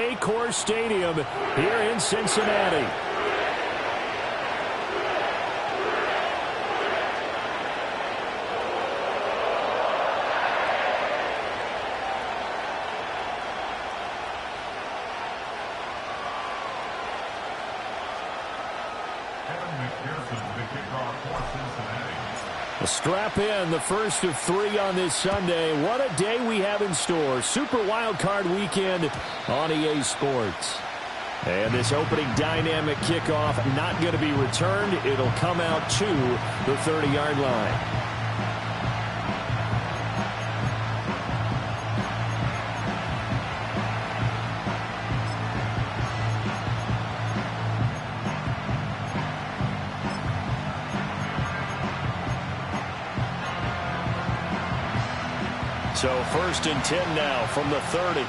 Paycor Stadium here in Cincinnati. Well, strap in, the first of 3 on this Sunday. What a day we have in store. Super Wild Card Weekend on EA Sports. And this opening dynamic kickoff not going to be returned. It'll come out to the 30-yard line. So 1st and 10 now from the 30.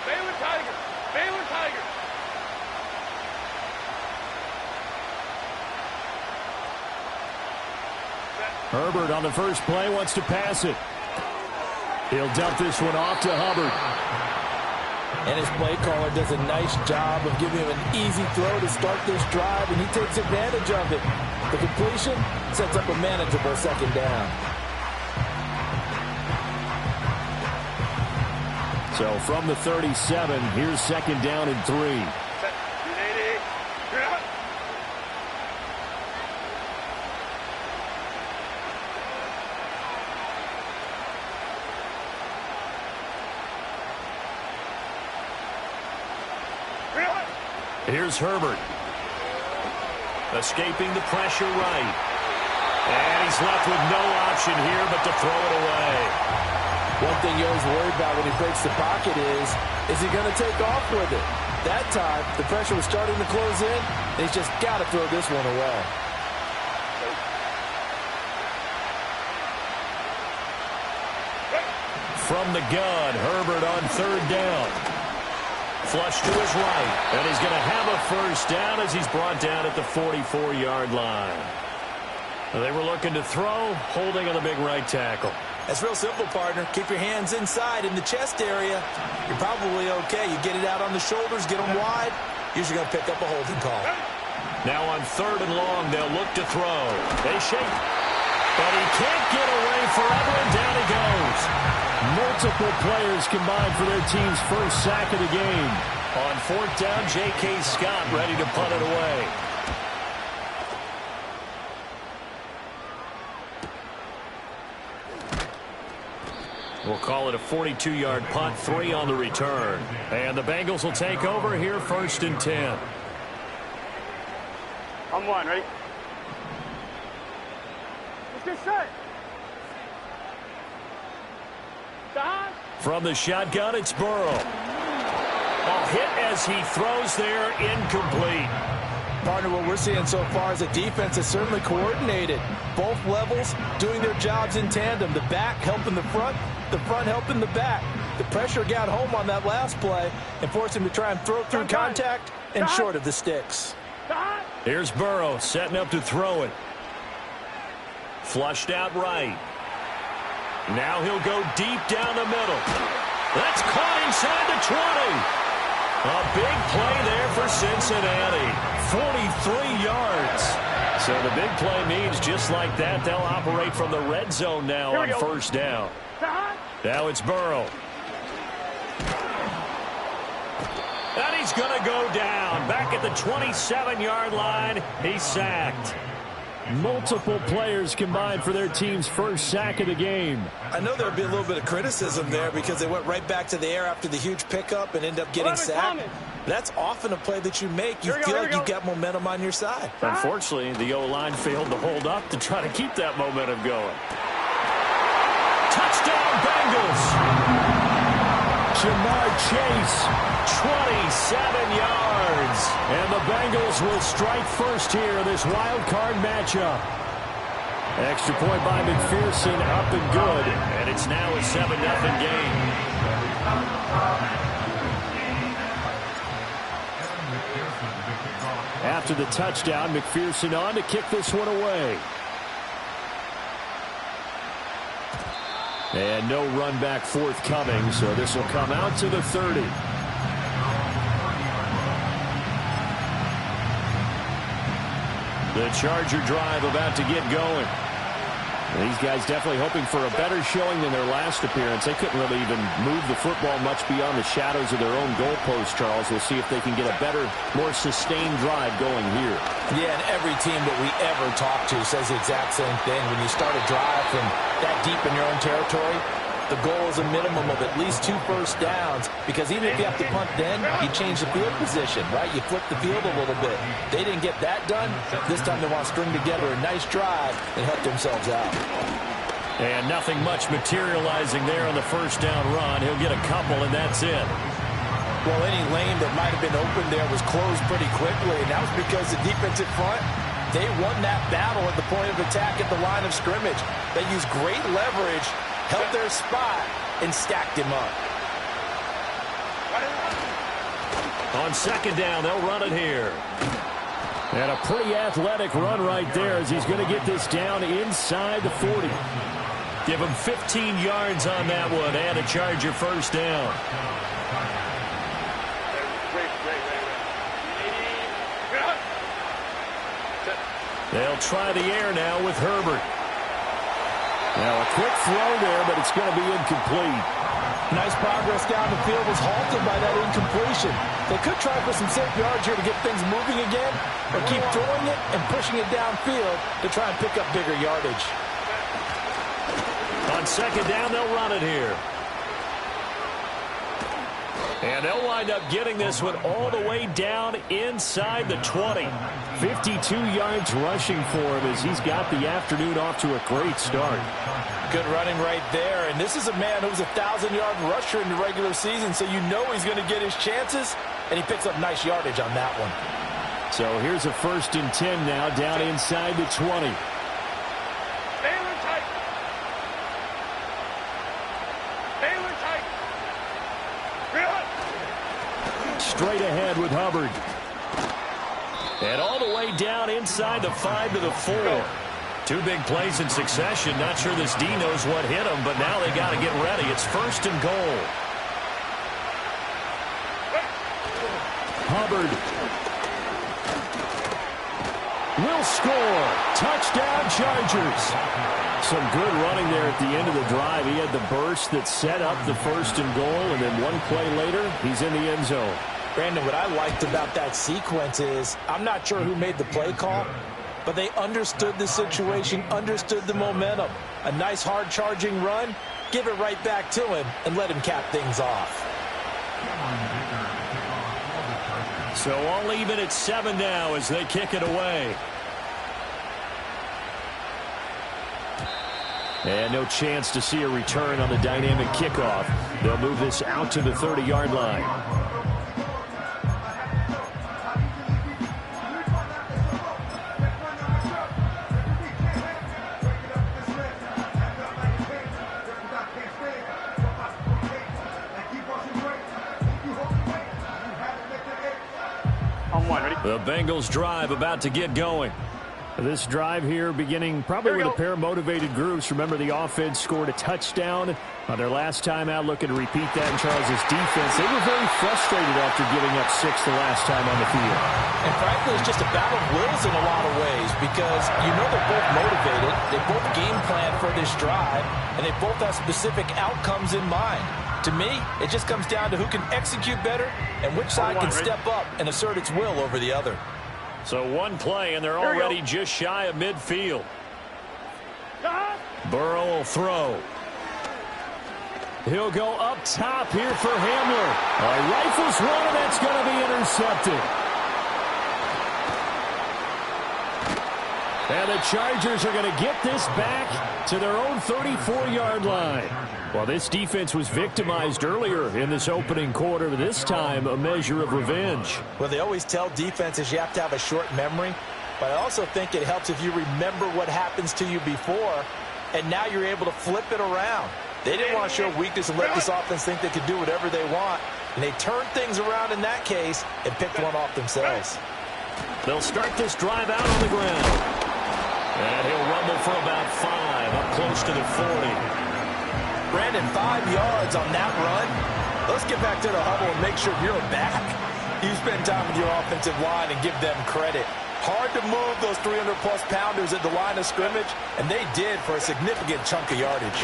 Baylor Tigers! Baylor Tigers! Herbert on the first play wants to pass it. He'll dump this one off to Hubbard. And his play caller does a nice job of giving him an easy throw to start this drive, and he takes advantage of it. The completion sets up a manageable 2nd down. So from the 37, here's 2nd down and 3. Here's Herbert. Escaping the pressure right. And he's left with no option here but to throw it away. One thing you always worry about when he breaks the pocket is he going to take off with it? That time, the pressure was starting to close in, and he's just got to throw this one away. From the gun, Herbert on 3rd down. Flush to his right, and he's going to have a 1st down as he's brought down at the 44-yard line. They were looking to throw, holding on the big right tackle. That's real simple, partner. Keep your hands inside in the chest area. You're probably okay. You get it out on the shoulders, get them wide. Usually going to pick up a holding call. Now on 3rd and long, they'll look to throw. They shake, but he can't get away forever, and down he goes. Multiple players combined for their team's first sack of the game. On 4th down, J.K. Scott ready to punt it away. We'll call it a 42-yard punt, 3 on the return. And the Bengals will take over here 1st and 10. On 1, ready? Let's get set. From the shotgun, it's Burrow. A hit as he throws there, incomplete. Partner, what we're seeing so far is a defense that's certainly coordinated. Both levels doing their jobs in tandem. The back helping the front helping the back. The pressure got home on that last play and forced him to try and throw through contact and short of the sticks. Here's Burrow setting up to throw it. Flushed out right. Now he'll go deep down the middle. That's caught inside the 20. A big play there for Cincinnati. 43 yards. So the big play means just like that, they'll operate from the red zone now on 1st down. Now it's Burrow. And he's going to go down. Back at the 27-yard line, he's sacked. Multiple players combined for their team's first sack of the game. I know there'll be a little bit of criticism there because they went right back to the air after the huge pickup and end up getting sacked. That's often a play that you make. You feel like you've got momentum on your side. Unfortunately, the O-line failed to hold up to try to keep that momentum going. Touchdown, Bengals! Jamar Chase, 27 yards. And the Bengals will strike first here in this wild card matchup. Extra point by McPherson, up and good. And it's now a 7-0 game. After the touchdown, McPherson on to kick this one away. And no run back forthcoming, so this will come out to the 30. The Charger drive about to get going. These guys definitely hoping for a better showing than their last appearance. They couldn't really even move the football much beyond the shadows of their own goalpost, Charles. We'll see if they can get a better, more sustained drive going here. Yeah, and every team that we ever talk to says the exact same thing. When you start a drive from that deep in your own territory, the goal is a minimum of at least 2 first downs, because even if you have to punt then, you change the field position, right? You flip the field a little bit. They didn't get that done. This time they want to string together a nice drive and help themselves out. And nothing much materializing there on the first down run. He'll get a couple, and that's it. Well, any lane that might have been open there was closed pretty quickly, and that was because the defensive front, they won that battle at the point of attack at the line of scrimmage. They used great leverage, held their spot, and stacked him up. On second down, they'll run it here. And a pretty athletic run right there as he's going to get this down inside the 40. Give him 15 yards on that one and a Charger first down. They'll try the air now with Herbert. Now a quick throw there, but it's going to be incomplete. Nice progress down the field was halted by that incompletion. They could try for some safe yards here to get things moving again, or keep throwing it and pushing it downfield to try and pick up bigger yardage. On second down, they'll run it here. And they'll wind up getting this one all the way down inside the 20. 52 yards rushing for him as he's got the afternoon off to a great start. Good running right there. And this is a man who was a 1,000-yard rusher in the regular season, so you know he's going to get his chances, and he picks up nice yardage on that one. So here's a 1st and 10 now down inside the 20. Straight ahead with Hubbard. And all the way down inside the 5 to the 4. 2 big plays in succession. Not sure this D knows what hit him, but now they got to get ready. It's 1st and goal. Hubbard will score. Touchdown, Chargers. Some good running there at the end of the drive. He had the burst that set up the 1st and goal, and then one play later, he's in the end zone. Brandon, what I liked about that sequence is I'm not sure who made the play call, but they understood the situation, understood the momentum. A nice hard charging run, give it right back to him, and let him cap things off. So all even at 7 now as they kick it away. And no chance to see a return on the dynamic kickoff. They'll move this out to the 30-yard line. The Bengals drive about to get going. This drive here beginning probably with a pair of motivated groups. Remember, the offense scored a touchdown on their last time out. Looking to repeat that in Charles' defense. They were very frustrated after giving up 6 the last time on the field. And frankly, it's just a battle of wills in a lot of ways, because you know they're both motivated. They both game plan for this drive, and they both have specific outcomes in mind. To me, it just comes down to who can execute better and which side can step up and assert its will over the other. So one play, and they're already just shy of midfield. Burrow will throw. He'll go up top here for Hamler. Rifles one, and that's going to be intercepted. And the Chargers are going to get this back to their own 34-yard line. Well, this defense was victimized earlier in this opening quarter. This time, a measure of revenge. Well, they always tell defenses you have to have a short memory, but I also think it helps if you remember what happens to you before, and now you're able to flip it around. They didn't want to show weakness and let this offense think they could do whatever they want, and they turned things around in that case and picked one off themselves. They'll start this drive out on the ground. And he'll rumble for about 5, up close to the 40. Brandon, 5 yards on that run. Let's get back to the huddle and make sure you're back. You spend time with your offensive line and give them credit. Hard to move those 300-plus pounders at the line of scrimmage, and they did for a significant chunk of yardage.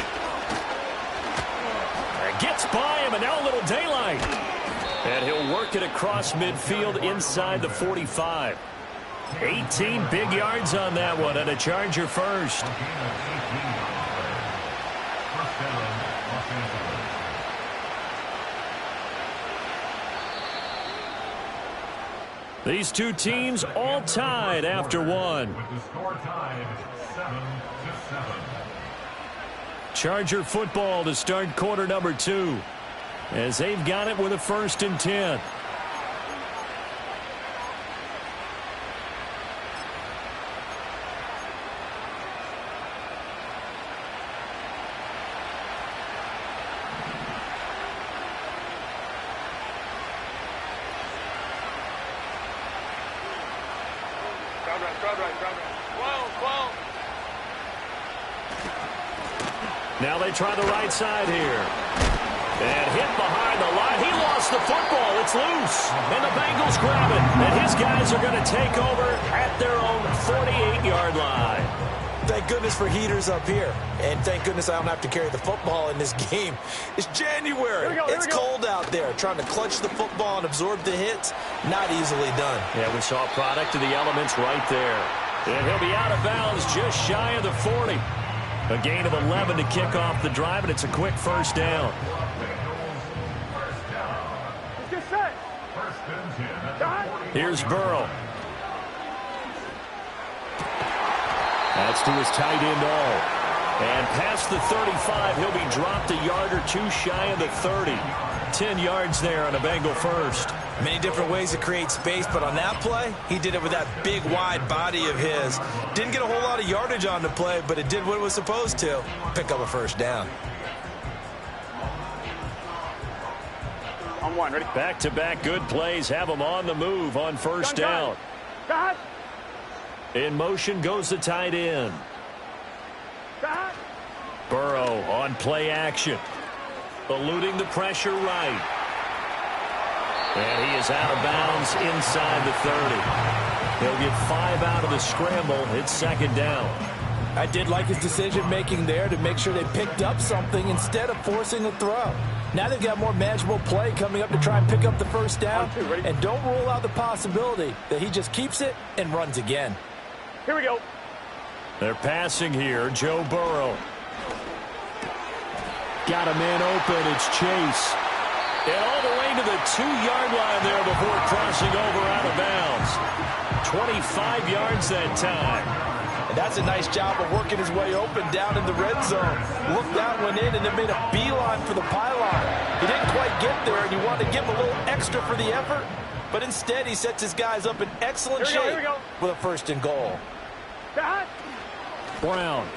Gets by him, and now a little daylight. And he'll work it across midfield inside the 45. 18 big yards on that one, and a Charger first. These two teams all tied after one. Charger football to start quarter number 2, as they've got it with a 1st and 10. Now they try the right side here. And hit behind the line. He lost the football. It's loose. And the Bengals grab it. And his guys are going to take over at their own 48-yard line. Thank goodness for heaters up here. And thank goodness I don't have to carry the football in this game. It's January. It's cold out there. Trying to clutch the football and absorb the hits, not easily done. Yeah, we saw a product of the elements right there. And he'll be out of bounds just shy of the 40. A gain of 11 to kick off the drive, and it's a quick 1st down. Here's Burrow. That's to his tight end all. And past the 35, he'll be dropped a yard or 2 shy of the 30. 10 yards there on a Bengal first. Many different ways to create space, but on that play, he did it with that big, wide body of his. Didn't get a whole lot of yardage on the play, but it did what it was supposed to. Pick up a 1st down. On 1, ready? Back-to-back good plays have them on the move on 1st down. In motion goes the tight end. Burrow on play action. Eluding the pressure right. And he is out of bounds inside the 30. He'll get 5 out of the scramble. It's 2nd down. I did like his decision-making there to make sure they picked up something instead of forcing a throw. Now they've got more manageable play coming up to try and pick up the 1st down. And don't rule out the possibility that he just keeps it and runs again. Here we go. They're passing here. Joe Burrow. Got a man open. It's Chase. And all the way to the 2-yard line there before crossing over out of bounds. 25 yards that time. And that's a nice job of working his way open down in the red zone. Looked out, went in, and then made a beeline for the pylon. He didn't quite get there, and you wanted to give him a little extra for the effort. But instead, he sets his guys up in excellent shape with a 1st and goal. Brown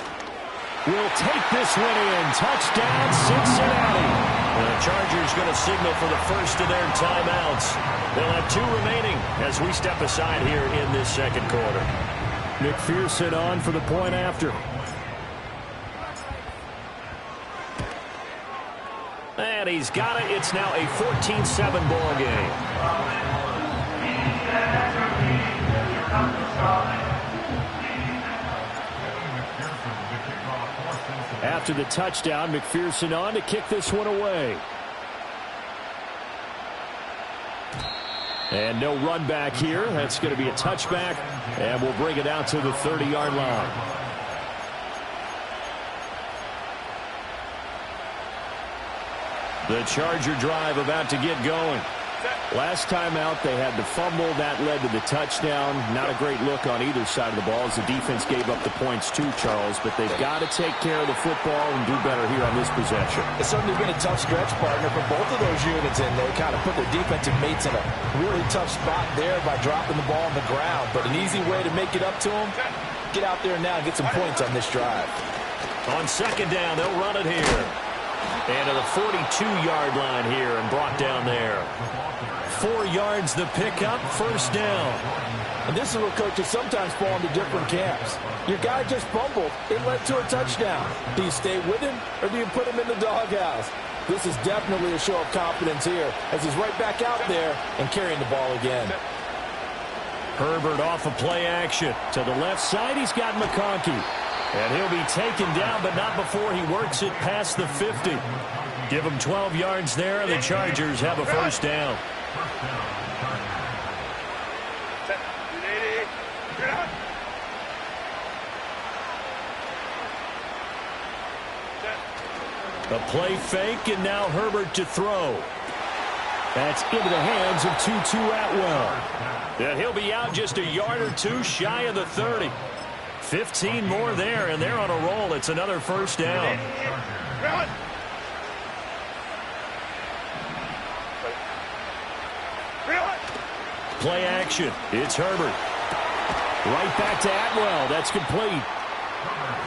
will take this one in. Touchdown, Cincinnati. The Chargers going to signal for the 1st of their timeouts. They'll have 2 remaining as we step aside here in this 2nd quarter. McPherson on for the point after. And he's got it. It's now a 14-7 ball game. After the touchdown, McPherson on to kick this one away. And no run back here. That's going to be a touchback, and we'll bring it out to the 30-yard line. The Charger drive about to get going. Last time out, they had the fumble. That led to the touchdown. Not a great look on either side of the ball as the defense gave up the points too, Charles. But they've got to take care of the football and do better here on this possession. It's certainly been a tough stretch, partner, for both of those units, and they kind of put their defensive mates in a really tough spot there by dropping the ball on the ground. But an easy way to make it up to them, get out there now and get some points on this drive. On 2nd down, they'll run it here. And to the 42-yard line here and brought down there. 4 yards the pickup, first down. And this is where coaches sometimes fall into different camps. Your guy just fumbled. It led to a touchdown. Do you stay with him or do you put him in the doghouse? This is definitely a show of confidence here as he's right back out there and carrying the ball again. Herbert off of play action. To the left side, he's got McConkey. And he'll be taken down, but not before he works it past the 50. Give him 12 yards there, and the Chargers have a first down. A play fake, and now Herbert to throw. That's into the hands of Tutu Atwell. And he'll be out just a yard or two shy of the 30. 15 more there, and they're on a roll. It's another first down. Play action. It's Herbert. Right back to Atwell. That's complete.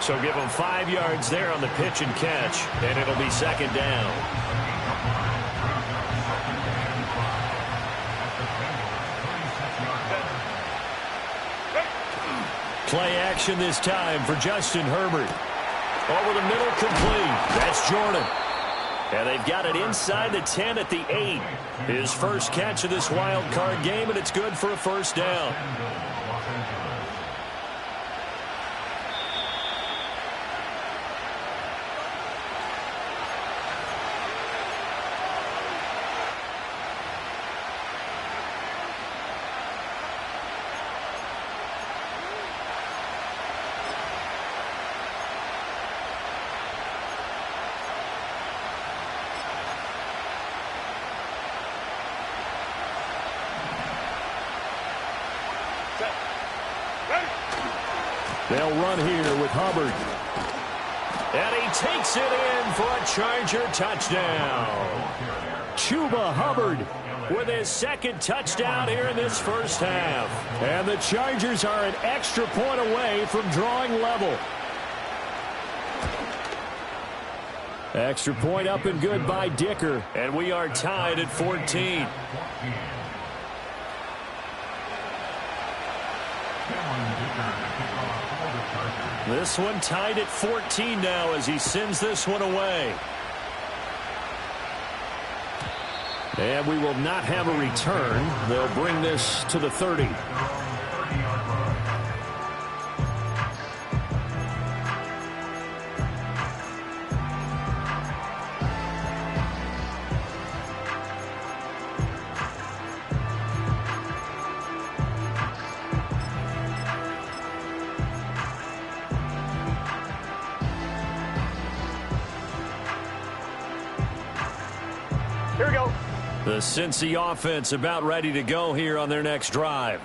So give him 5 yards there on the pitch and catch, and it'll be second down. Play action this time for Justin Herbert. Over the middle, complete. That's Jordan. And they've got it inside the 10 at the 8. His first catch of this wild card game, and it's good for a first down. They'll run here with Hubbard. And he takes it in for a Charger touchdown. Chuba Hubbard with his second touchdown here in this first half. And the Chargers are an extra point away from drawing level. Extra point up and good by Dicker. And we are tied at 14. This one tied at 14 now as he sends this one away. And we will not have a return. They'll bring this to the 30. Here we go. The Cincy offense about ready to go here on their next drive.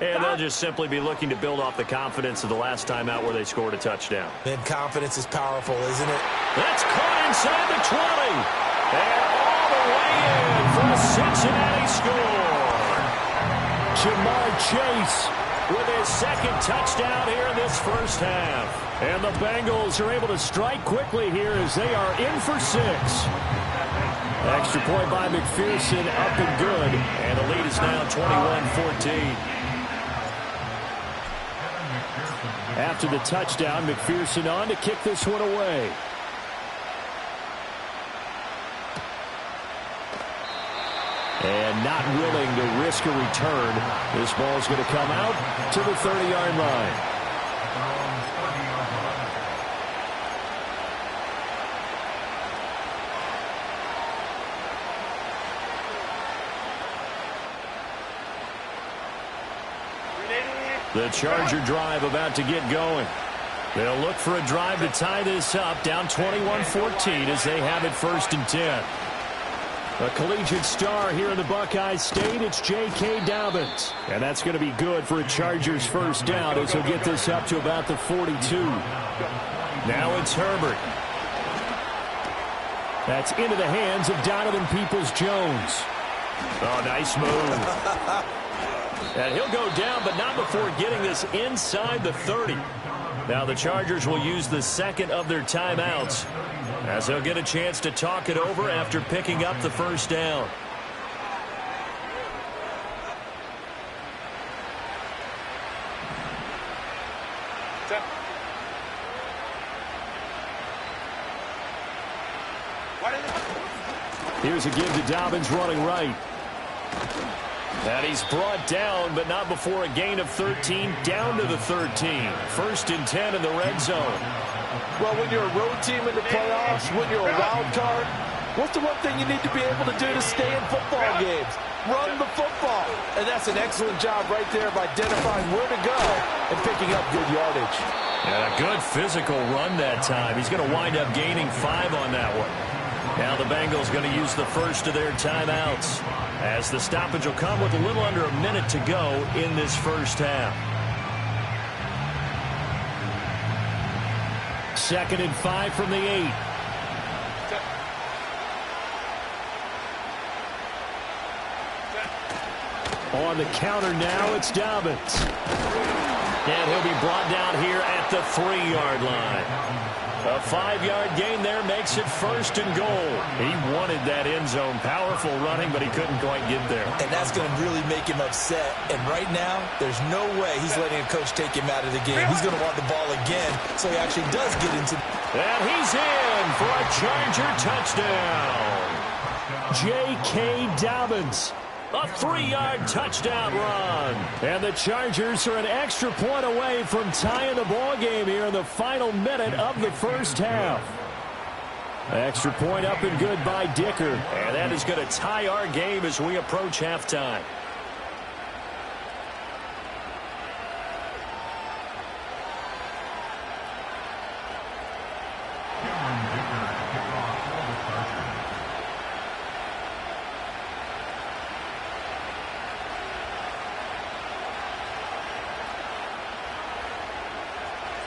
And they'll just simply be looking to build off the confidence of the last time out where they scored a touchdown. And confidence is powerful, isn't it? That's caught inside the 20. And all the way in for a Cincinnati score. Jamar Chase with his second touchdown here in this first half. And the Bengals are able to strike quickly here as they are in for 6. Extra point by McPherson, up and good. And the lead is now 21-14. After the touchdown, McPherson on to kick this one away. And not willing to risk a return. This ball is going to come out to the 30-yard line. The Charger drive about to get going. They'll look for a drive to tie this up, down 21-14 as they have it 1st and 10. A collegiate star here in the Buckeye State, it's J.K. Dobbins. And that's going to be good for a Chargers first down as he'll get this up to about the 42. Now it's Herbert. That's into the hands of Donovan Peoples-Jones. Oh, nice move. And he'll go down, but not before getting this inside the 30. Now the Chargers will use the second of their timeouts. as they'll get a chance to talk it over after picking up the first down. Here's a give to Dobbins running right. And he's brought down, but not before a gain of 13, down to the 13. First and 10 in the red zone. Well, when you're a road team in the playoffs, when you're a wild card, what's the one thing you need to be able to do to stay in football games? Run the football. And that's an excellent job right there of identifying where to go and picking up good yardage. And a good physical run that time. He's going to wind up gaining 5 on that one. Now the Bengals going to use the first of their timeouts, as the stoppage will come with a little under a minute to go in this first half. 2nd and 5 from the 8. On the counter now, it's Dobbins. And he'll be brought down here at the 3-yard line. A 5-yard gain there makes it 1st and goal. He wanted that end zone. Powerful running, but he couldn't quite get there. And that's going to really make him upset. And right now, there's no way he's letting a coach take him out of the game. He's going to want the ball again, so he actually does get into. And he's in for a Charger touchdown. J.K. Dobbins. A 3-yard touchdown run. And the Chargers are an extra point away from tying the ball game here in the final minute of the first half. Extra point up and good by Dicker. And that is going to tie our game as we approach halftime.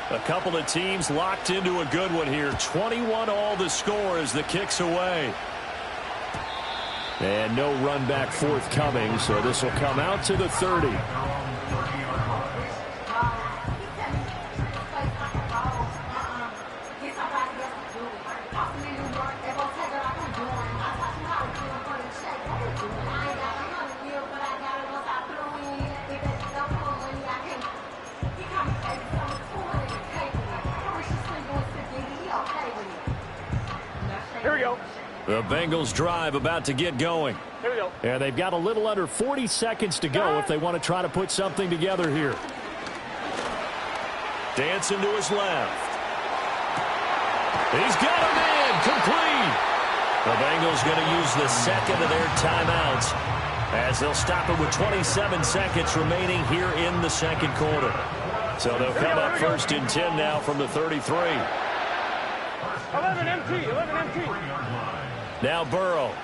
A couple of teams locked into a good one here. 21 all the score as the kick's away. And no run back forthcoming, so this will come out to the 30. Here we go. The Bengals drive about to get going. Here we go. And they've got a little under 40 seconds to go if they want to try to put something together here. Dancing to his left. He's got him in. Complete. The Bengals going to use the second of their timeouts as they'll stop it with 27 seconds remaining here in the second quarter. So they'll come up 1st and 10 now from the 33. 11 MT, 11 MT. Now Burrow.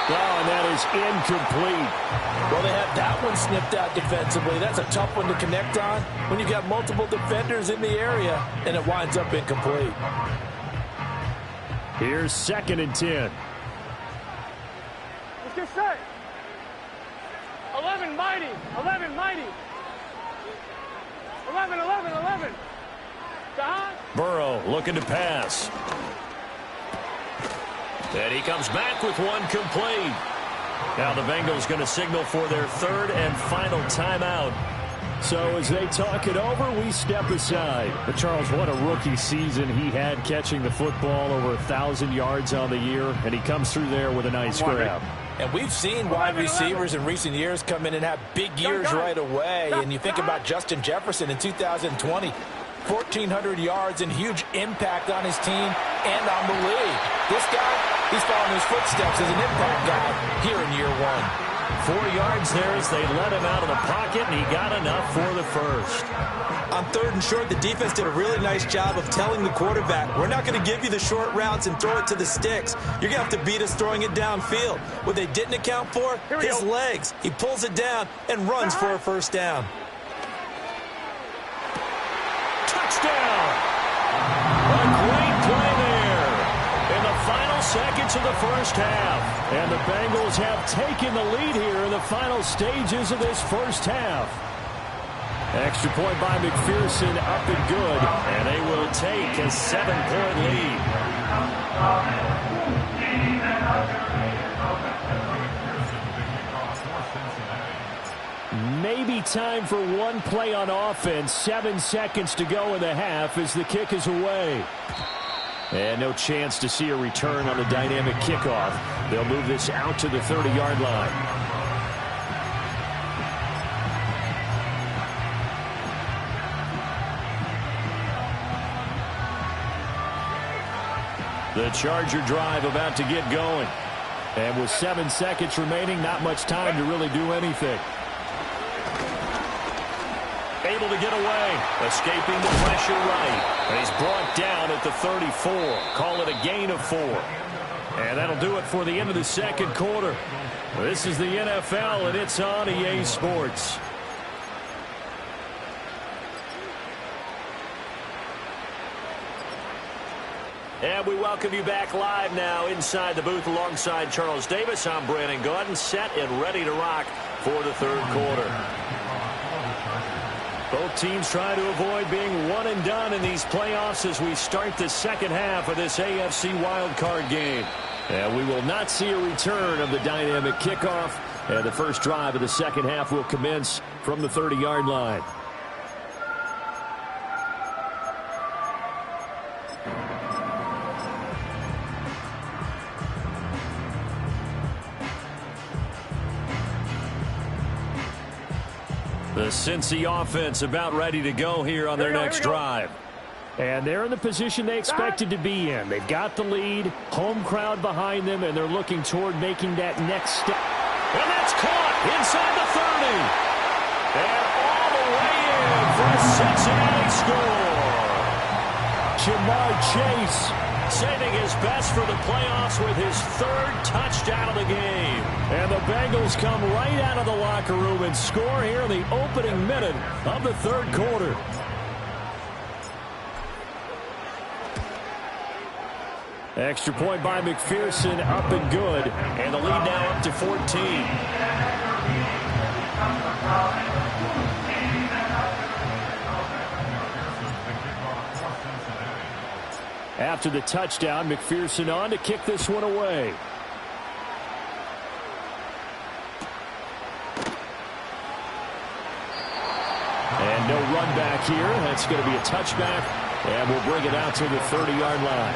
Oh, and that is incomplete. Well, they had that one snipped out defensively. That's a tough one to connect on when you've got multiple defenders in the area, and it winds up incomplete. Here's 2nd and 10. Let's get set. 11 mighty, 11 mighty. 11, 11, 11. Burrow looking to pass. And he comes back with one complete. Now the Bengals going to signal for their 3rd and final timeout. So as they talk it over, we step aside. But Charles, what a rookie season he had, catching the football over 1,000 yards on the year. And he comes through there with a nice grab. And we've seen wide receivers in recent years come in and have big years right away. And you think about Justin Jefferson in 2020. 1,400 yards and huge impact on his team and on the league. This guy, he's following his footsteps as an impact guy here in year 1. 4 yards there as they let him out of the pocket, and he got enough for the first. On 3rd and short, the defense did a really nice job of telling the quarterback, we're not going to give you the short routes and throw it to the sticks. You're going to have to beat us throwing it downfield. What they didn't account for, his legs. He pulls it down and runs for a first down. Touchdown! A great play there in the final seconds of the first half. And the Bengals have taken the lead here in the final stages of this first half. Extra point by McPherson, up and good. And they will take a 7-point lead. Maybe time for one play on offense. 7 seconds to go in the half as the kick is away. And no chance to see a return on the dynamic kickoff. They'll move this out to the 30-yard line. The Charger drive about to get going. And with 7 seconds remaining, not much time to really do anything. Able to get away, escaping the pressure right. And he's brought down at the 34. Call it a gain of 4. And that'll do it for the end of the second quarter. This is the NFL, and it's on EA Sports. And we welcome you back live now inside the booth alongside Charles Davis. I'm Brandon Gaudin, set and ready to rock for the third quarter. Both teams try to avoid being one and done in these playoffs as we start the second half of this AFC wildcard game. And we will not see a return of the dynamic kickoff. And the first drive of the second half will commence from the 30-yard line. The Cincy offense about ready to go here on their next drive. And they're in the position they expected to be in. They've got the lead, home crowd behind them, and they're looking toward making that next step. And that's caught inside the 30. And all the way in for a Cincinnati score. Jamar Chase saving his best for the playoffs with his third touchdown of the game. And the Bengals come right out of the locker room and score here in the opening minute of the third quarter. Extra point by McPherson, up and good. And the lead now up to 14. After the touchdown, McPherson on to kick this one away. And no run back here. That's going to be a touchback. And we'll bring it out to the 30-yard line.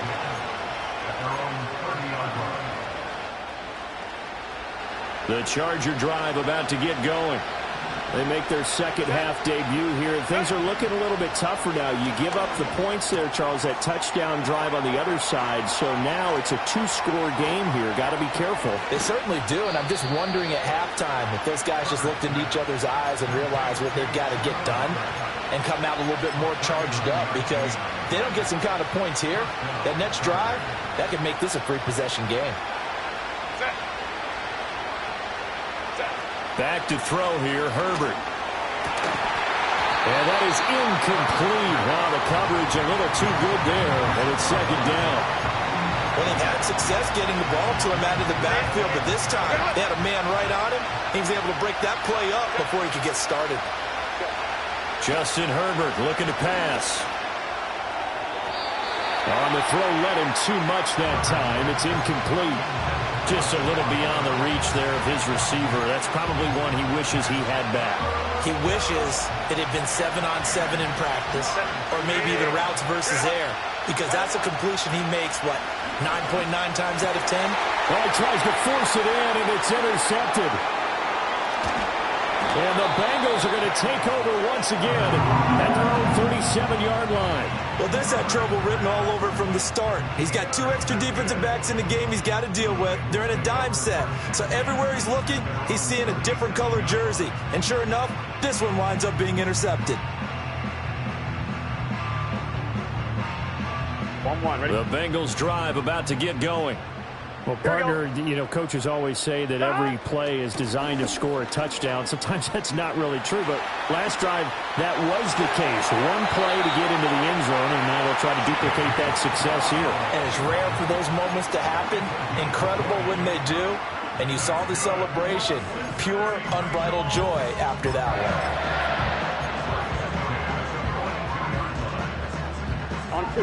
The Charger drive about to get going. They make their second half debut here. Things are looking a little bit tougher now. You give up the points there, Charles, that touchdown drive on the other side. So now it's a two-score game here. Got to be careful. They certainly do, and I'm just wondering at halftime if those guys just looked into each other's eyes and realized what they've got to get done and come out a little bit more charged up, because if they don't get some kind of points here, that next drive, that could make this a free-possession game. Back to throw here, Herbert. And that is incomplete. Wow, the coverage a little too good there, and it's second down. Well, they've had success getting the ball to him out of the backfield, but this time they had a man right on him. He was able to break that play up before he could get started. Justin Herbert looking to pass. On the throw, let him too much that time. It's incomplete. Just a little beyond the reach there of his receiver. That's probably one he wishes he had back. He wishes it had been 7-on-7 in practice, or maybe even routes versus air, because that's a completion he makes, what, 9.9 times out of 10? Well, he tries to force it in, and it's intercepted. And the Bengals are going to take over once again at their own 37-yard line. Well, this had trouble written all over from the start. He's got 2 extra defensive backs in the game he's got to deal with. They're in a dime set. So everywhere he's looking, he's seeing a different color jersey. And sure enough, this one winds up being intercepted. 1-1, ready? The Bengals drive about to get going. Well, partner, you know, coaches always say that every play is designed to score a touchdown. Sometimes that's not really true, but last drive, that was the case. One play to get into the end zone, and now they'll try to duplicate that success here. And it's rare for those moments to happen. Incredible when they do. And you saw the celebration. Pure, unbridled joy after that one. 2.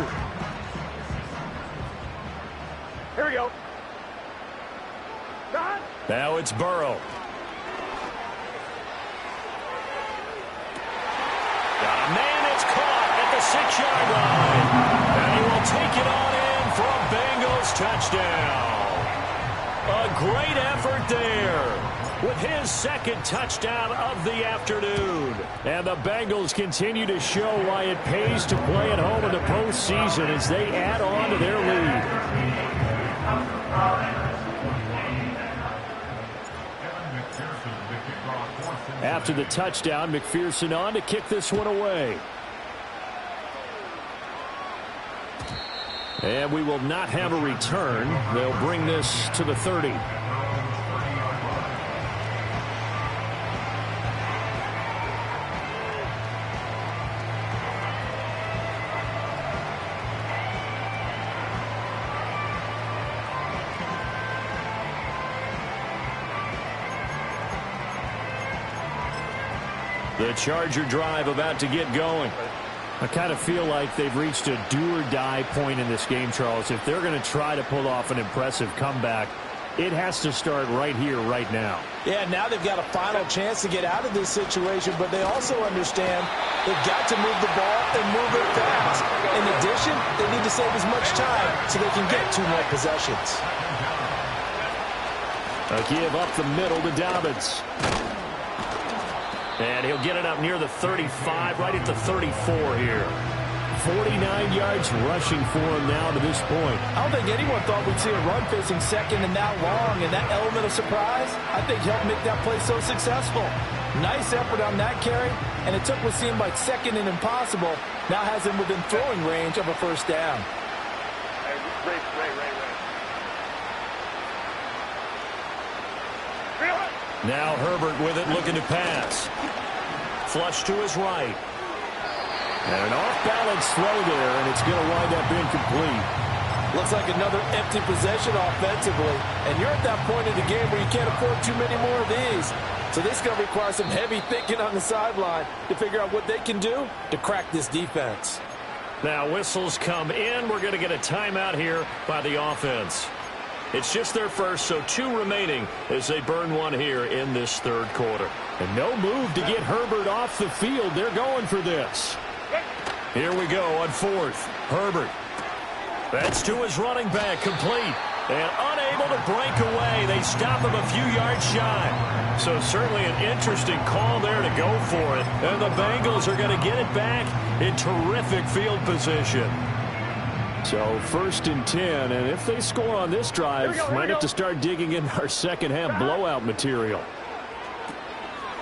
Here we go. Done. Now it's Burrow. Got a man that's caught at the 6-yard line. And he will take it on in for a Bengals touchdown. A great effort there with his second touchdown of the afternoon. And the Bengals continue to show why it pays to play at home in the postseason as they add on to their lead. After the touchdown, McPherson on to kick this one away. And we will not have a return. They'll bring this to the 30. The Charger drive about to get going. I kind of feel like they've reached a do-or-die point in this game, Charles. If they're going to try to pull off an impressive comeback, it has to start right here, right now. Yeah, now they've got a final chance to get out of this situation, but they also understand they've got to move the ball and move it fast. In addition, they need to save as much time so they can get 2 more possessions. A give up the middle to Dobbins. And he'll get it up near the 35, right at the 34 here. 49 yards rushing for him now to this point. I don't think anyone thought we'd see a run facing second and that long, and that element of surprise, I think, helped make that play so successful. Nice effort on that carry, and it took what seemed like second and impossible, now has him within throwing range of a first down. Now Herbert with it, looking to pass. Flush to his right. And an off-balance throw there, and it's going to wind up incomplete. Looks like another empty possession offensively. And you're at that point in the game where you can't afford too many more of these. So this is going to require some heavy thinking on the sideline to figure out what they can do to crack this defense. Now whistles come in. We're going to get a timeout here by the offense. It's just their first, so 2 remaining as they burn one here in this third quarter. And no move to get Herbert off the field. They're going for this. Here we go on 4th. Herbert. That's to his running back, complete. And unable to break away. They stop him a few yards shy. So certainly an interesting call there to go for it. And the Bengals are going to get it back in terrific field position. So 1st and 10, and if they score on this drive, might have to start digging in our second half blowout material.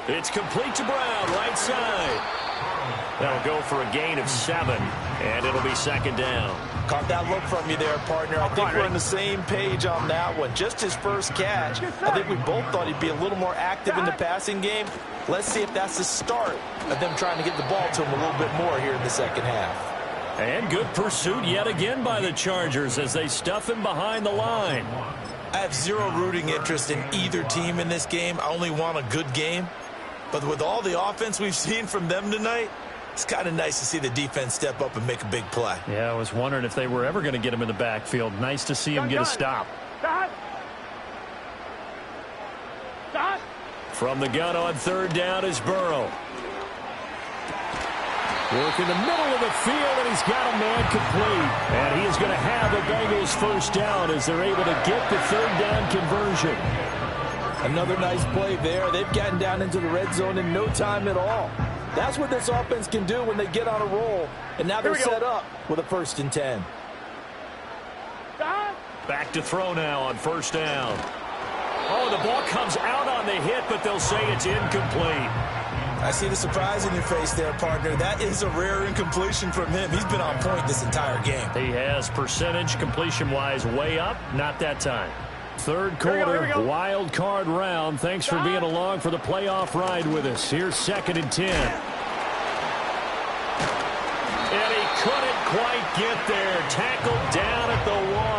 It's complete to Brown, right side. That'll go for a gain of 7, and it'll be 2nd down. Caught that look from you there, partner. I think we're on the same page on that one. Just his first catch. I think we both thought he'd be a little more active in the passing game. Let's see if that's the start of them trying to get the ball to him a little bit more here in the second half. And good pursuit yet again by the Chargers as they stuff him behind the line. I have zero rooting interest in either team in this game. I only want a good game. But with all the offense we've seen from them tonight, it's kind of nice to see the defense step up and make a big play. Yeah, I was wondering if they were ever going to get him in the backfield. Nice to see him get a stop. From the gun on 3rd down is Burrow. Work in the middle of the field, and he's got a man complete. And he is going to have the Bengals first down as they're able to get the 3rd down conversion. Another nice play there. They've gotten down into the red zone in no time at all. That's what this offense can do when they get on a roll. And now they're set up with a 1st and 10. Back to throw now on 1st down. Oh, the ball comes out on the hit, but they'll say it's incomplete. I see the surprise in your face there, partner. That is a rare incompletion from him. He's been on point this entire game. He has percentage completion-wise way up. Not that time. 3rd quarter, wild card round. Thanks for being along for the playoff ride with us. Here's 2nd and 10. And he couldn't quite get there. Tackled down at the 1.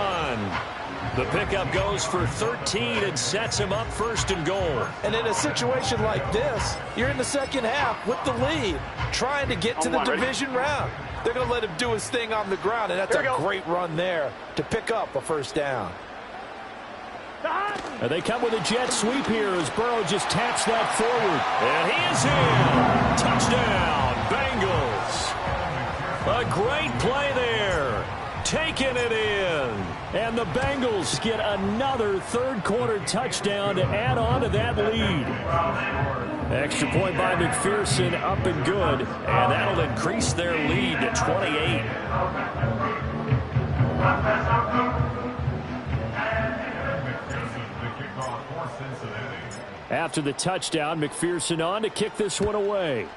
The pickup goes for 13 and sets him up 1st and goal. And in a situation like this, you're in the second half with the lead, trying to get to the division round. They're going to let him do his thing on the ground, and that's a great run there to pick up a first down. And they come with a jet sweep here as Burrow just taps that forward. And he is in. Touchdown, Bengals. A great play there. Taking it in. And the Bengals get another third-quarter touchdown to add on to that lead. Extra point by McPherson, up and good. And that'll increase their lead to 28. After the touchdown, McPherson on to kick this one away.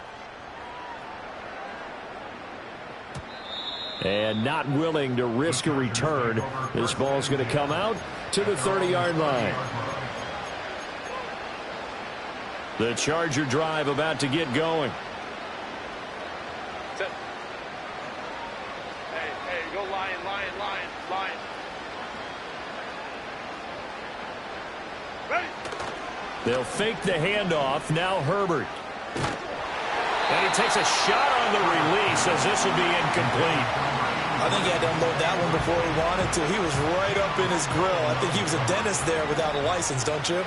And not willing to risk a return. This ball's going to come out to the 30-yard line. The Charger drive about to get going. Hey, go Lion. Ready? They'll fake the handoff. Now Herbert. And he takes a shot on the release as this will be incomplete. I think he had to unload that one before he wanted to. He was right up in his grill. I think he was a dentist there without a license, don't you?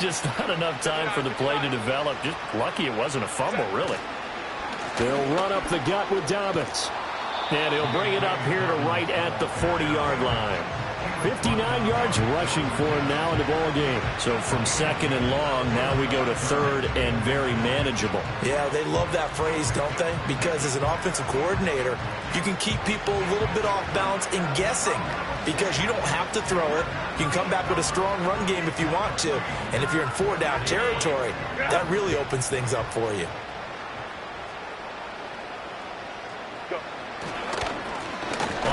Just not enough time for the play to develop. Just lucky it wasn't a fumble, really. They'll run up the gut with Dobbins. And he'll bring it up here to right at the 40-yard line. 59 yards rushing for him now in the ball game. So from second and long, now we go to third and very manageable. Yeah, they love that phrase, don't they? Because as an offensive coordinator, you can keep people a little bit off balance in guessing because you don't have to throw it. You can come back with a strong run game if you want to. And if you're in four-down territory, that really opens things up for you.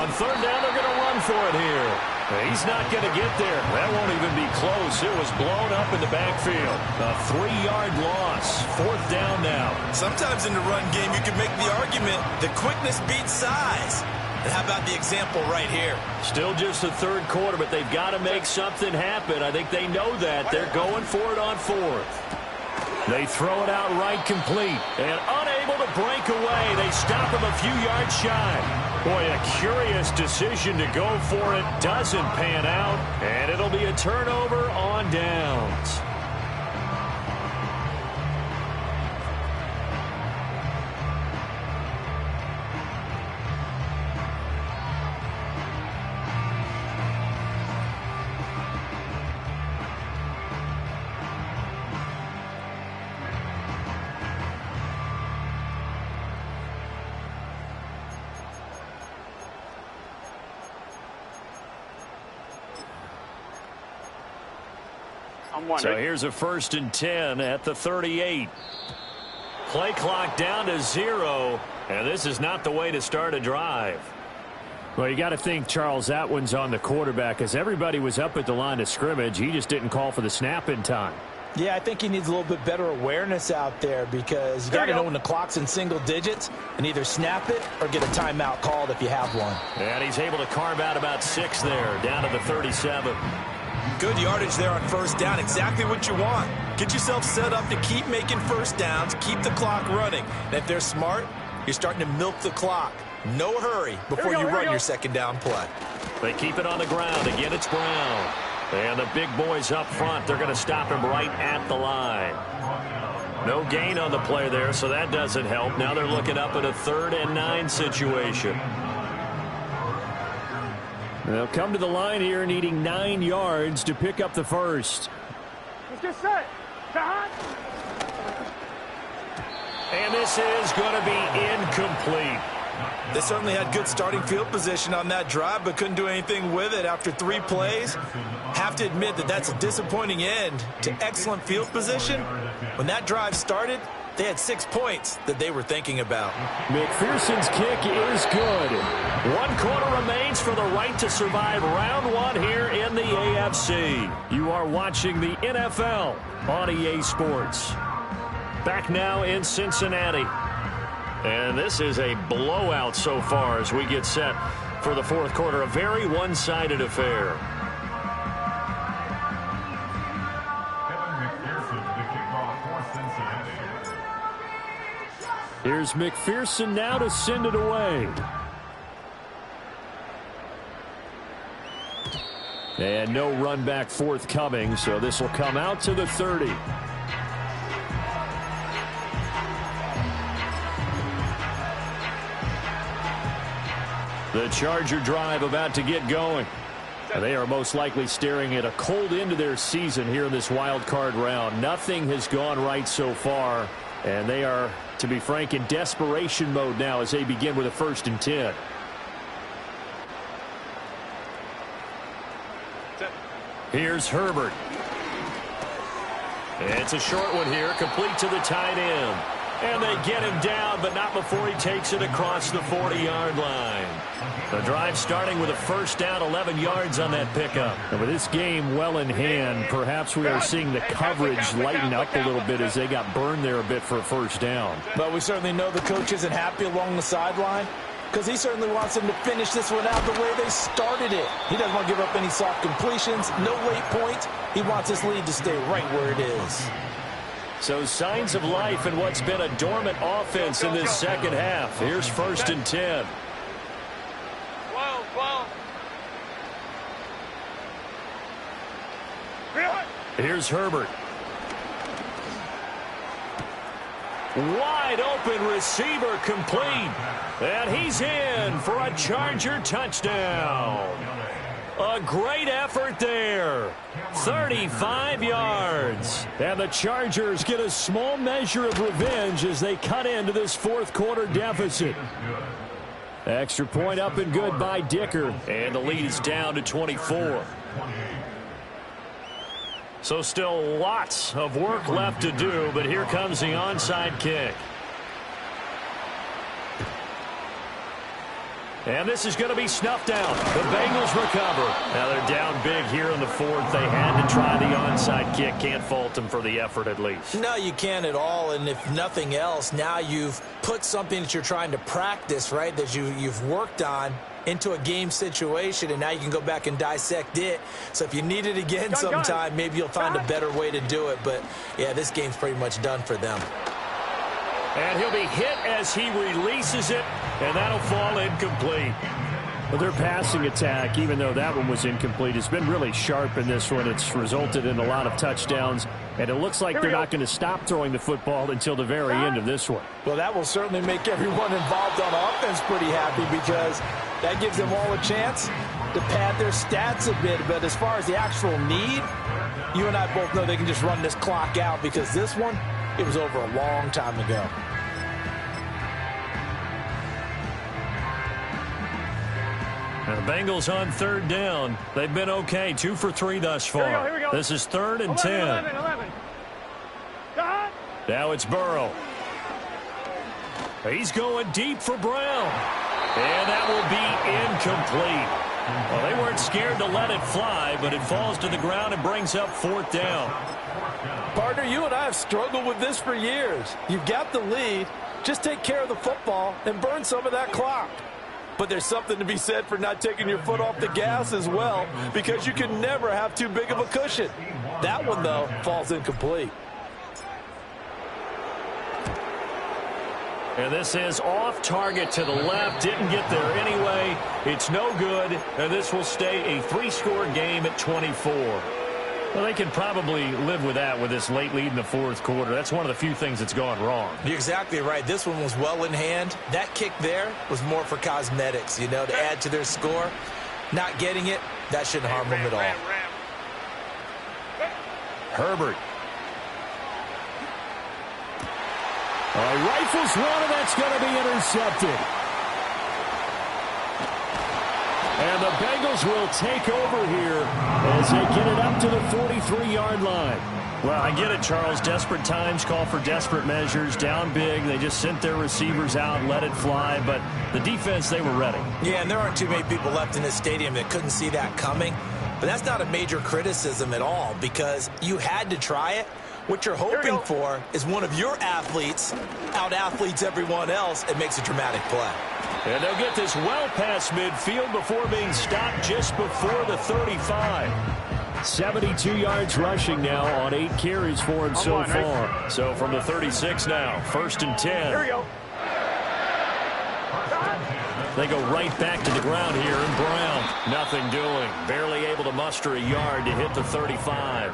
On third down, they're going to run for it here. He's not going to get there. That won't even be close. It was blown up in the backfield. A 3-yard loss. Fourth down now. Sometimes in the run game, you can make the argument that quickness beats size. And how about the example right here? Still just the third quarter, but they've got to make something happen. I think they know that. They're going for it on fourth. They throw it out right complete. And unable to break away. They stop him a few yards shy. Boy, a curious decision to go for it. Doesn't pan out. And it'll be a turnover on downs. So here's a 1st and 10 at the 38. Play clock down to 0, and this is not the way to start a drive. Well, you got to think, Charles, that one's on the quarterback as everybody was up at the line of scrimmage. He just didn't call for the snap in time. Yeah, I think he needs a little bit better awareness out there because you got to know when the clock's in single digits and either snap it or get a timeout called if you have one. And he's able to carve out about 6 there, down to the 37. Good yardage there on first down. Exactly what you want. Get yourself set up to keep making first downs, keep the clock running. And if they're smart, you're starting to milk the clock. No hurry before you run your second down play. They keep it on the ground. Again, it's Brown. And the big boys up front, they're going to stop him right at the line. No gain on the play there, so that doesn't help. Now they're looking up at a 3rd and 9 situation. They'll come to the line here needing 9 yards to pick up the first. Let's get set. And this is going to be incomplete. They certainly had good starting field position on that drive, but couldn't do anything with it after 3 plays. Have to admit that that's a disappointing end to excellent field position. When that drive started, they had 6 points that they were thinking about. McPherson's kick is good. 1 quarter remains for the right to survive round 1 here in the AFC. You are watching the NFL on EA Sports. Back now in Cincinnati. And this is a blowout so far as we get set for the 4th quarter. A very one-sided affair. Here's McPherson now to send it away. And no run back forthcoming, so this will come out to the 30. The Charger drive about to get going. They are most likely staring at a cold end to their season here in this wild card round. Nothing has gone right so far, and they are, to be frank, in desperation mode now as they begin with a 1st and 10. Here's Herbert. It's a short one here, complete to the tight end. And they get him down, but not before he takes it across the 40-yard line. The drive starting with a 1st down, 11 yards on that pickup. And with this game well in hand, perhaps we are seeing the coverage lighten up a little bit as they got burned there a bit for a 1st down. But we certainly know the coach isn't happy along the sideline, because he certainly wants them to finish this one out the way they started it. He doesn't want to give up any soft completions, no late points. He wants his lead to stay right where it is. So signs of life in what's been a dormant offense in this second half. Here's 1st and 10. 12. Here's Herbert. Wide open receiver complete. And he's in for a Charger touchdown. A great effort there. 35 yards. And the Chargers get a small measure of revenge as they cut into this 4th quarter deficit. Extra point up and good by Dicker. And the lead is down to 24. So still lots of work left to do, but here comes the onside kick. And this is going to be snuffed out. The Bengals recover. Now they're down big here in the 4th. They had to try the onside kick. Can't fault them for the effort at least. No, you can't at all. And if nothing else, now you've put something that you're trying to practice, right, that you've worked on into a game situation, and now you can go back and dissect it. So if you need it again sometime, maybe you'll find a better way to do it. But, yeah, this game's pretty much done for them. And he'll be hit as he releases it, and that'll fall incomplete. Well, their passing attack, even though that one was incomplete, has been really sharp in this one. It's resulted in a lot of touchdowns, and it looks like they're not going to stop throwing the football until the very end of this one. Well, that will certainly make everyone involved on offense pretty happy, because that gives them all a chance to pad their stats a bit. But as far as the actual need, you and I both know they can just run this clock out, because this one, it was over a long time ago. And the Bengals on 3rd down. They've been okay, 2 for 3 thus far. Here we go. This is 3rd and 10. 11. Now it's Burrow. He's going deep for Brown. And that will be incomplete. Well, they weren't scared to let it fly, but it falls to the ground and brings up 4th down. Partner, you and I have struggled with this for years. You've got the lead. Just take care of the football and burn some of that clock. But there's something to be said for not taking your foot off the gas as well, because you can never have too big of a cushion. That one, though, falls incomplete. And this is off target to the left. Didn't get there anyway. It's no good. And this will stay a 3-score game at 24. Well, they can probably live with that with this late lead in the 4th quarter. That's one of the few things that's gone wrong. You're exactly right. This one was well in hand. That kick there was more for cosmetics, to add to their score. Not getting it, that shouldn't harm them at all. Herbert. Rifles one, and that's going to be intercepted. And the Bengals will take over here as they get it up to the 43-yard line. Well, I get it, Charles. Desperate times call for desperate measures. Down big. They just sent their receivers out, let it fly. But the defense, they were ready. Yeah, and there aren't too many people left in this stadium that couldn't see that coming. But that's not a major criticism at all, because you had to try it. What you're hoping for is one of your athletes out-athletes everyone else and makes a dramatic play. And they'll get this well past midfield before being stopped just before the 35. 72 yards rushing now on 8 carries for him so far. So from the 36 now, 1st and 10. Here we go. They go right back to the ground here, and Brown, nothing doing. Barely able to muster a yard to hit the 35.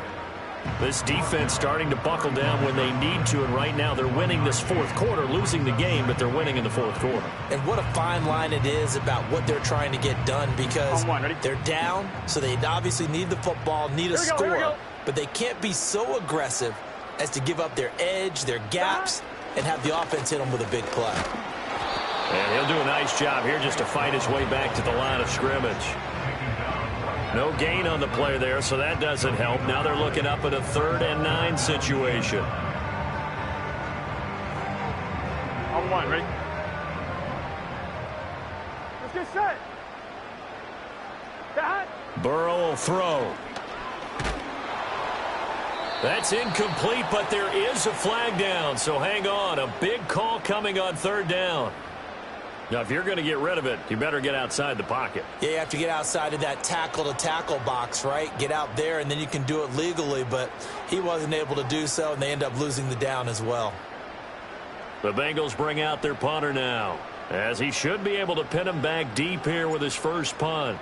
This defense starting to buckle down when they need to, and right now they're winning this fourth quarter, losing the game, but they're winning in the fourth quarter. And what a fine line it is about what they're trying to get done, because they're down, so they obviously need the football, need a score, but they can't be so aggressive as to give up their edge, their gaps, and have the offense hit them with a big play. And he'll do a nice job here just to fight his way back to the line of scrimmage. No gain on the play there, so that doesn't help. Now they're looking up at a 3rd and 9 situation. On 1, ready? Let's get set. That. Burrow will throw. That's incomplete, but there is a flag down, so hang on. A big call coming on 3rd down. Now, if you're going to get rid of it, you better get outside the pocket. Yeah, you have to get outside of that tackle-to-tackle box, right? Get out there, and then you can do it legally, but he wasn't able to do so, and they end up losing the down as well. The Bengals bring out their punter now, as he should be able to pin him back deep here with his first punt.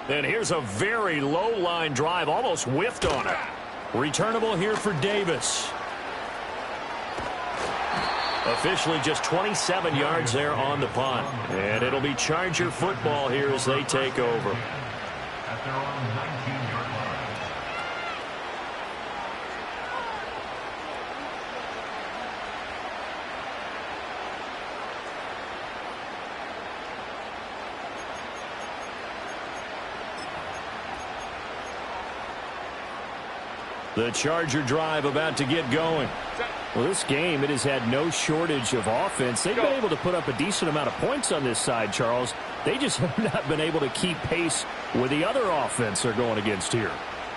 And here's a very low-line drive, almost whiffed on it. Returnable here for Davis. Officially just 27 yards there on the punt. And it'll be Charger football here as they take over. At their own 19-yard line. The Charger drive about to get going. Well, this game, it has had no shortage of offense. They've been able to put up a decent amount of points on this side, Charles. They just have not been able to keep pace with the other offense they're going against here.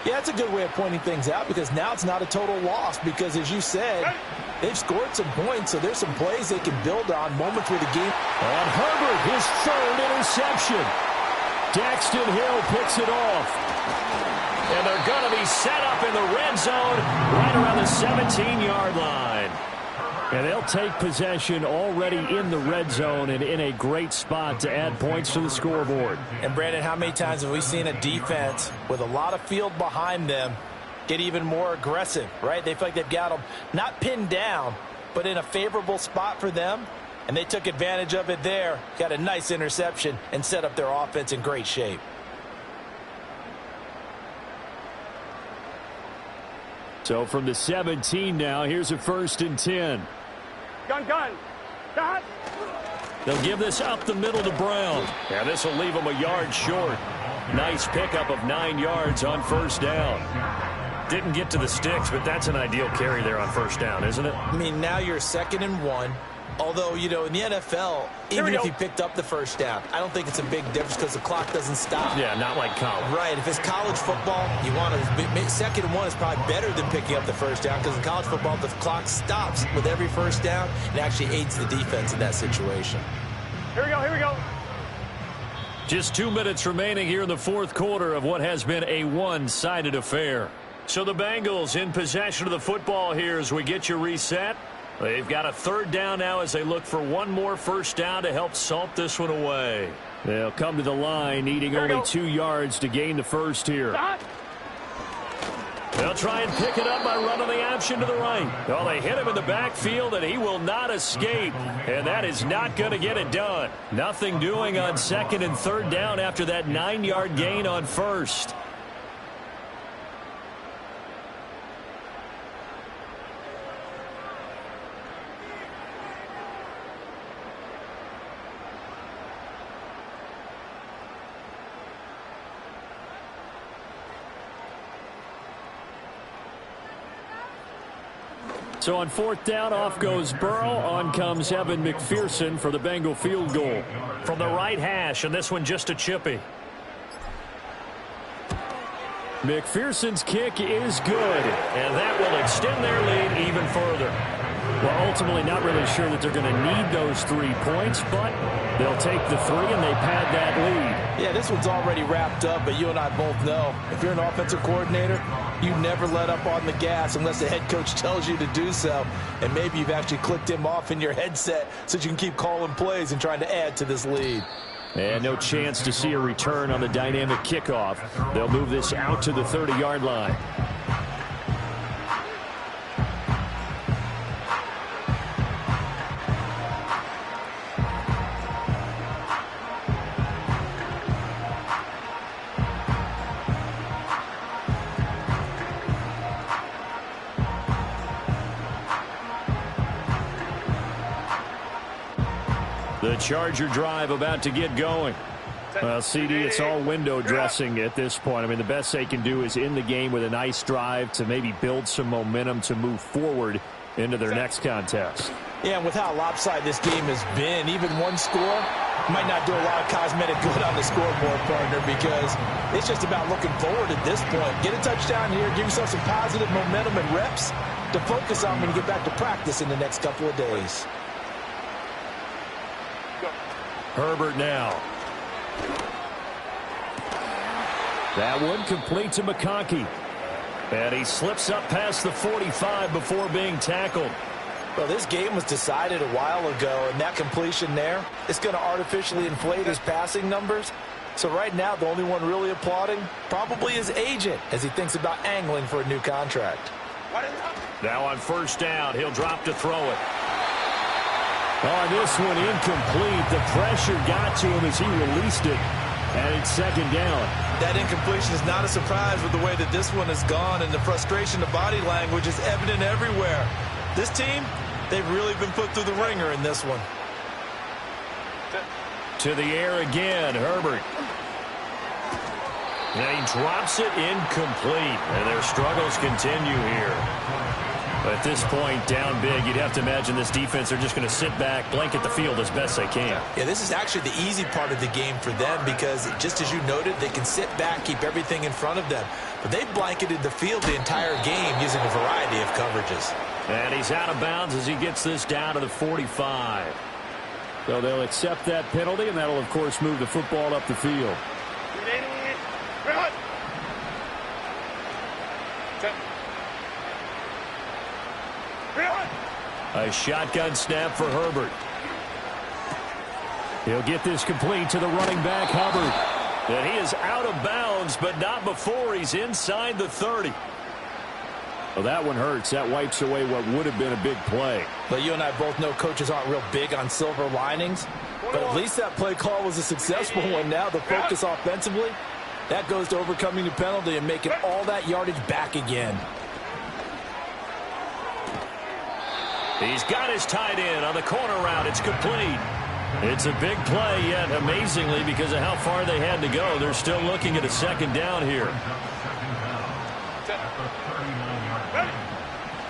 Yeah, that's a good way of pointing things out, because now it's not a total loss, because as you said, they've scored some points, so there's some plays they can build on, moments where the game. On Herbert, his 3rd interception. Daxton Hill picks it off. And they're going to be set up in the red zone right around the 17-yard line. And they'll take possession already in the red zone and in a great spot to add points to the scoreboard. And, Brandon, how many times have we seen a defense with a lot of field behind them get even more aggressive, right? They feel like they've got them not pinned down, but in a favorable spot for them, and they took advantage of it there, got a nice interception, and set up their offense in great shape. So from the 17 now, here's a 1st and 10. Gun. That. They'll give this up the middle to Brown. And this will leave them a yard short. Nice pickup of 9 yards on 1st down. Didn't get to the sticks, but that's an ideal carry there on 1st down, isn't it? I mean, now you're 2nd and 1. Although, you know, in the NFL, even if you picked up the 1st down, I don't think it's a big difference because the clock doesn't stop. Yeah, not like college. Right. If it's college football, you want to 2nd and 1 is probably better than picking up the 1st down, because in college football, the clock stops with every 1st down. It actually aids the defense in that situation. Here we go. Just 2 minutes remaining here in the fourth quarter of what has been a one-sided affair. So the Bengals in possession of the football here as we get you reset. They've got a 3rd down now as they look for one more 1st down to help salt this one away. They'll come to the line needing only 2 yards to gain the 1st here. They'll try and pick it up by running the option to the right. Well, they hit him in the backfield, and he will not escape. And that is not going to get it done. Nothing doing on 2nd and 3rd down after that 9-yard gain on 1st. So on 4th down, off goes Burrow. On comes Evan McPherson for the Bengal field goal. From the right hash, and this one just a chippy. McPherson's kick is good, and that will extend their lead even further. Well, ultimately not really sure that they're going to need those 3 points, but they'll take the 3 and they pad that lead. Yeah, this one's already wrapped up, but you and I both know if you're an offensive coordinator, you never let up on the gas unless the head coach tells you to do so. And maybe you've actually clicked him off in your headset so you can keep calling plays and trying to add to this lead. And no chance to see a return on the dynamic kickoff. They'll move this out to the 30-yard line. The Charger drive about to get going. Well, CD, it's all window dressing at this point. I mean, the best they can do is end the game with a nice drive to maybe build some momentum to move forward into their next contest. Yeah, and with how lopsided this game has been, even one score might not do a lot of cosmetic good on the scoreboard, partner, because it's just about looking forward at this point. Get a touchdown here, give yourself some positive momentum and reps to focus on when you get back to practice in the next couple of days. Herbert now. That one complete to McConkey. And he slips up past the 45 before being tackled. Well, this game was decided a while ago, and that completion there is going to artificially inflate his passing numbers. So right now, the only one really applauding probably his agent as he thinks about angling for a new contract. Now on first down, he'll drop to throw it. On this one, incomplete. The pressure got to him as he released it. And it's second down. That incompletion is not a surprise with the way that this one has gone, and the frustration, the body language is evident everywhere. This team, they've really been put through the ringer in this one. To the air again, Herbert. And he drops it incomplete. And their struggles continue here. At this point, down big, you'd have to imagine this defense, they're just going to sit back, blanket the field as best they can. Yeah, this is actually the easy part of the game for them because, just as you noted, they can sit back, keep everything in front of them. But they've blanketed the field the entire game using a variety of coverages. And he's out of bounds as he gets this down to the 45. So they'll accept that penalty, and that'll, of course, move the football up the field. A shotgun snap for Herbert. He'll get this complete to the running back, Hubbard. And he is out of bounds, but not before he's inside the 30. Well, that one hurts. That wipes away what would have been a big play. But you and I both know coaches aren't real big on silver linings. But at least that play call was a successful one. Now the focus offensively, that goes to overcoming the penalty and making all that yardage back again. He's got his tight end on the corner route. It's complete. It's a big play, yet amazingly, because of how far they had to go, they're still looking at a second down here.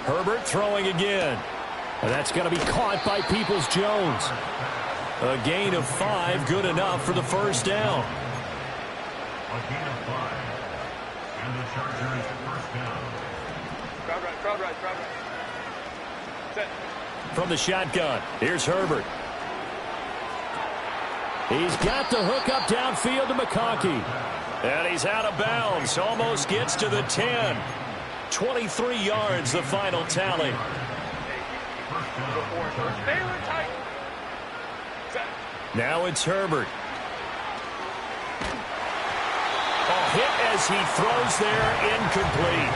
Herbert throwing again. And that's going to be caught by Peoples-Jones. A gain of 5, good enough for the first down. A gain of 5. And the Chargers first down. Crowd right. Set. From the shotgun, here's Herbert. He's got the hook up downfield to McConkey. And he's out of bounds. Almost gets to the 10. 23 yards, the final tally. Now it's Herbert. A hit as he throws there, incomplete.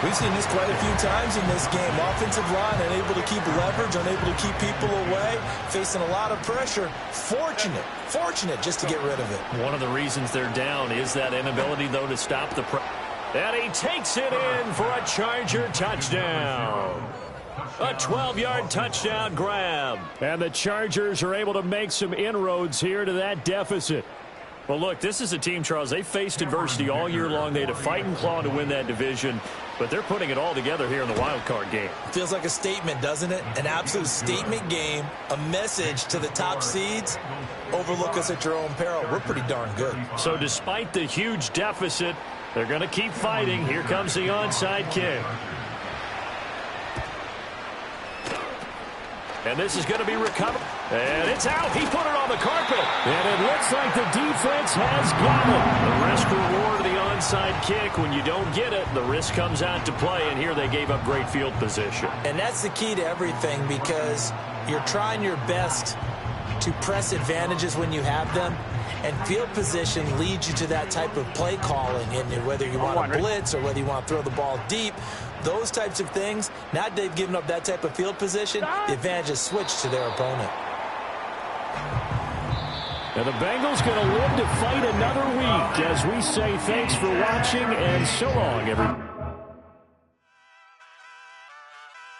We've seen this quite a few times in this game. Offensive line unable to keep leverage, unable to keep people away, facing a lot of pressure. Fortunate just to get rid of it. One of the reasons they're down is that inability, though, to stop the pressure. And he takes it in for a Charger touchdown. A 12-yard touchdown grab. And the Chargers are able to make some inroads here to that deficit. Well, look, this is a team, Charles, they faced adversity all year long. They had to fight and claw to win that division, but they're putting it all together here in the wild card game. Feels like a statement, doesn't it? An absolute statement game, a message to the top seeds. Overlook us at your own peril. We're pretty darn good. So despite the huge deficit, they're going to keep fighting. Here comes the onside kick. And this is going to be recovered. And it's out. He put it on the carpet. And it looks like the defense has got it. The risk reward of the onside kick. When you don't get it, the risk comes out to play. And here they gave up great field position. And that's the key to everything, because you're trying your best to press advantages when you have them. And field position leads you to that type of play calling. And whether you want to blitz or whether you want to throw the ball deep, those types of things, now that they've given up that type of field position, the advantage is switched to their opponent. And the Bengals going to live to fight another week as we say thanks for watching and so long, everyone.